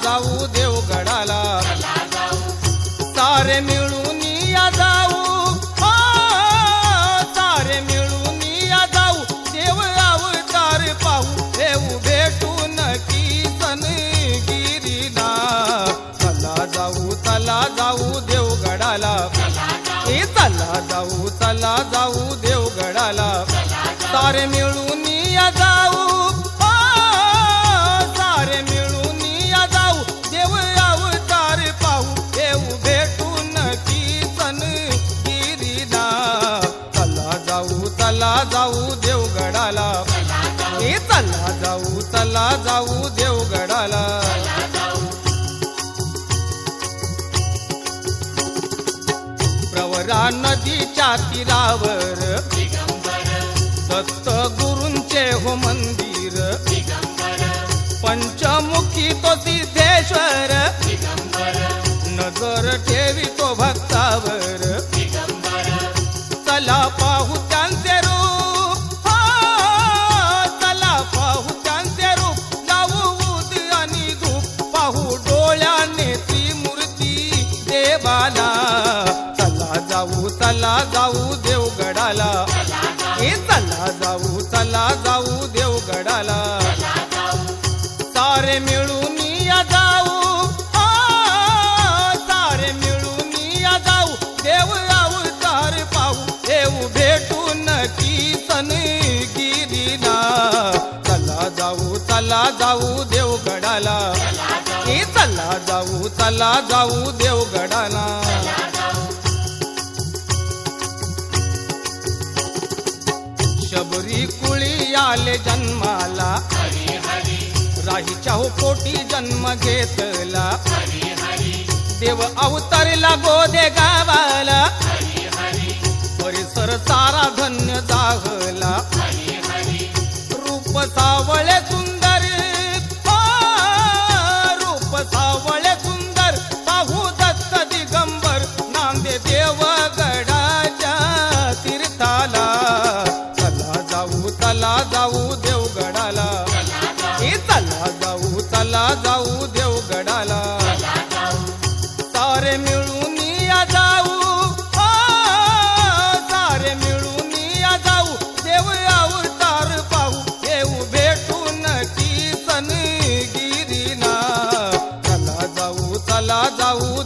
जाऊ देवगडाला, सारे मिळून या जाऊ, सारे मिळून या जाऊ, देव अवतार पाहू, देऊ भेटून कीर्तन गिरीला. चला जाऊ देवगडाला, चला जाऊ देवगडाला, सारे मिळून या जाऊ, सारे मिळून या जाऊ, देव अवतार पाहू, देव भेटून कीर्तन गिरीला. चला जाऊ देवगडाला, चला जाऊ देवगडाला. प्रवरा नदीच्या तीरावर दत्त गुरूंचे हो मंदिर, पंचमुखी तो सिद्धेश्वर, नजर ठेवी तो भक्तावर. चला पाहू त्यांचे रूप, चला पाहू त्यांचे रूप, लावू उद आणि धूप, पाहू डोळ्याने ती मूर्ती देवाला. चला जाऊ देवगडाला, चला जाऊ देवगडाला, सारे मिळून या जाऊ, सारे मिळून या जाऊ, देव अवतार पाहू, देव भेटून कीर्तन गिरीला. चला जाऊ देवगडाला, चला जाऊ देवगडाला. शबरी कुळी आले जन्माला, राहीच्या हो पोटी जन्म घेतला, देव अवतरला गोदे गावाला, परिसर सारा धन्य जाहला. रूप सावळे सुंदर, रूप सावळे सुंदर, पाहू दत्त दिगंबर, नांदे देवगडाच्या तीर्थाला. चला जाऊ देवगडाला, चला जाऊ देवगडाला, सारे मिळून या जाऊ, सारे मिळून या जाऊ, देव अवतार पाहू, देव भेटून कीर्तन गिरीला. चला जाऊ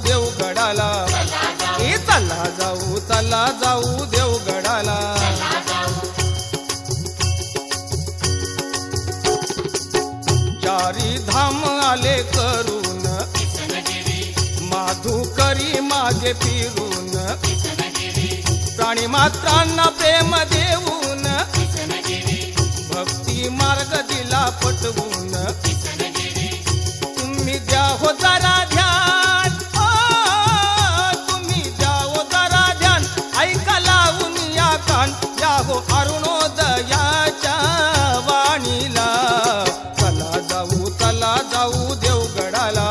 देवगडाला, चला जाऊ देवगडाला. चारी धाम आले करून, माधुकरी मागे फिरून, प्राणी मात्रांना प्रेम देऊन, भक्ती मार्ग दिला पटवून. तुम्ही द्या हो जरा ध्यान, तुम्ही द्या हो जरा ध्यान, ऐका लावून या कान, या हो अरुणोदयाच्या वाणीला. चला जाऊ देवगडाला,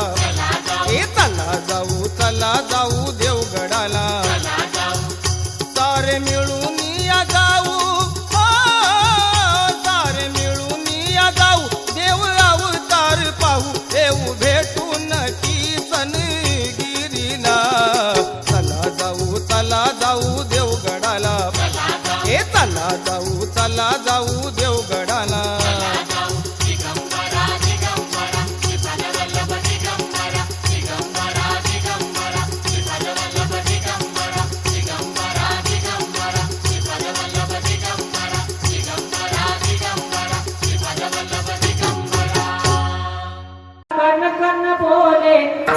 चला जाऊ देवगडाला, सारे मिळून या जाऊ, सारे मिळून या जाऊ, देव अवतार पाहू, देव भेटून कीर्तन गिरीला. चला जाऊ देवगडाला, चला जाऊ देवगडाला.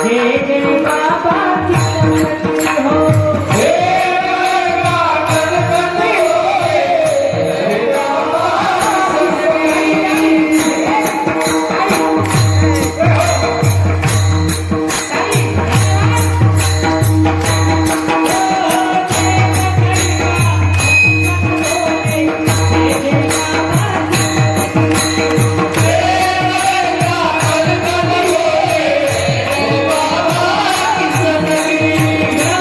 जय जय बाबा हो, Hey!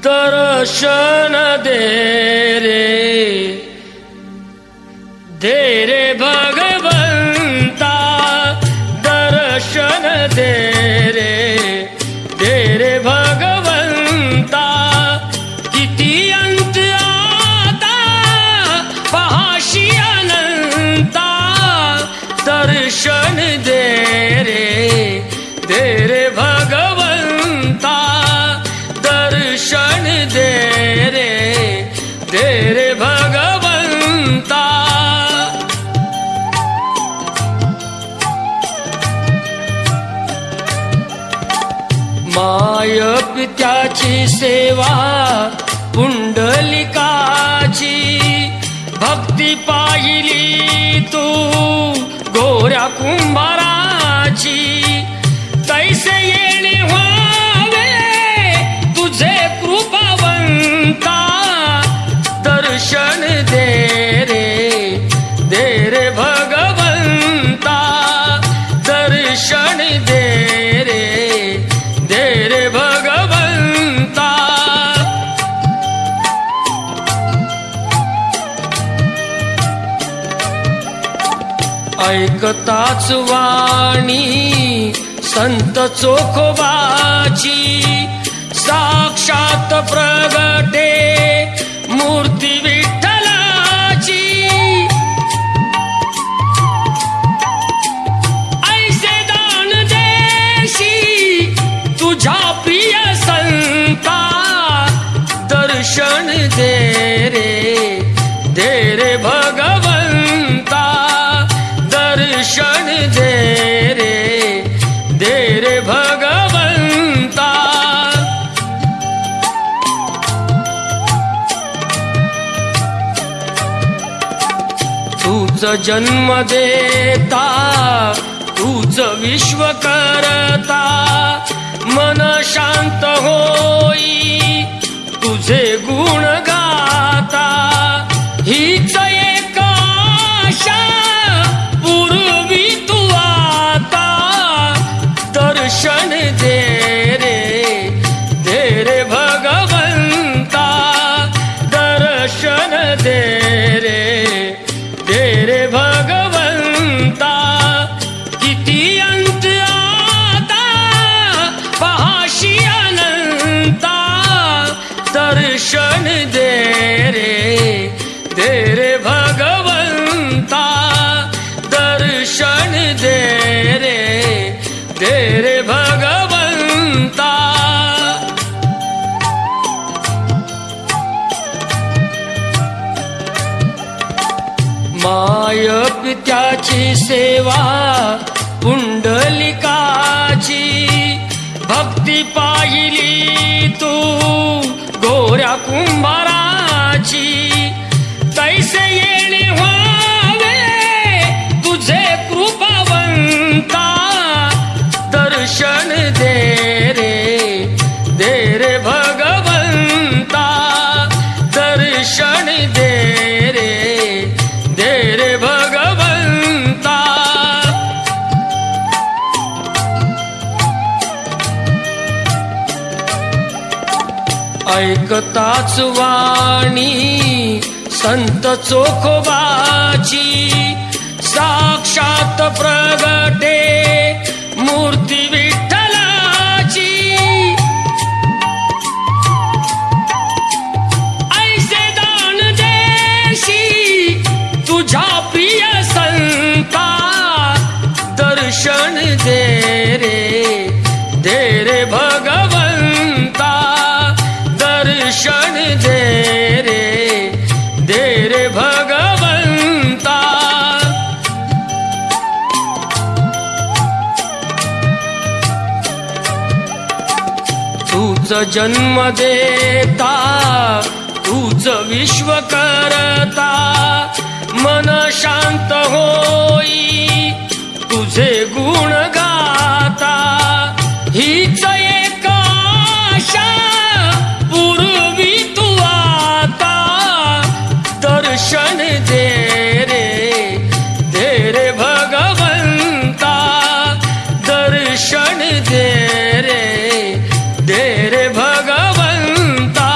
दर्शन दे रे भगवंता, दर्शन दे रे भगवंता। किती अंत आता पहाशी अनंता, दर्शन दे रे भगवंता, दर्शन दे रे भगवंता। माय पित्याची सेवा पुंडलिकाची, भक्ती पाहिली तू गोऱ्या कुंभाराची। तैसे येणे व्हावे तुझे कृपावंता, दर्शन दे रे भगवंता, दर्शन दे रे भगवंता। ऐकताच वाणी संत चोखोबाची, साक्षात प्रगटे मूर्ती विठ्ठलाची। ऐसे दान देशी तुझ्या प्रिय संता, दर्शन दे रे भगवंता, दर्शन दे रे भगवंता। तूच जन्म देता, तूच विश्व करता, मन शांत होई तुझे गुण गाता। हीच एक आशा पूर्वी तू आता, दर्शन दे रे भगवंता, दर्शन दे रे भगवंता। किती अंत आता पहाशी अनंता, दर्शन दे रे भगवंता, दर्शन दे रे भगवंता। माय पित्याची सेवा पुंडलिकाची, भक्ती पाहिली तू गोऱ्या कुंभाराची। तैसे येणे व्हावे तुझे कृपावंता, दर्शन दे रे भगवंता, दर्शन दे रे भगवंता। ऐकताच वाणी संत चोखोबाची, साक्षात प्रगटे मूर्ती विठ्ठलाची। ऐसे दान देशी तुझ्या प्रिय संता, दर्शन दे रे भगवंता, दर्शन दे रे भगवंता। तूच जन्म देता, तूच विश्व करता, मन शांत होई तुझे गुण गाता। हीच एक आशा पूर्वी तू आता, दर्शन दे रे भगवंता, दर्शन दे रे भगवंता।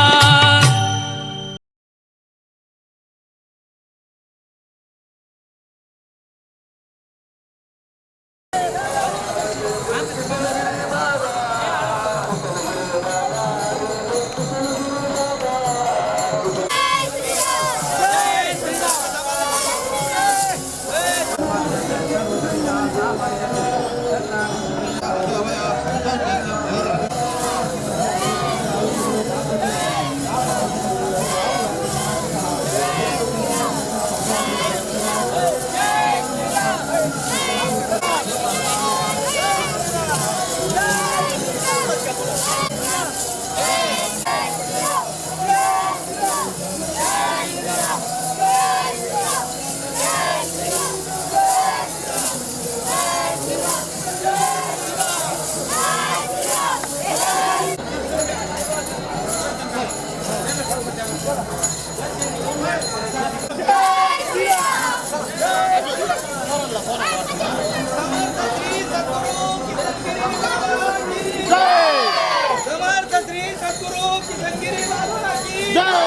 जय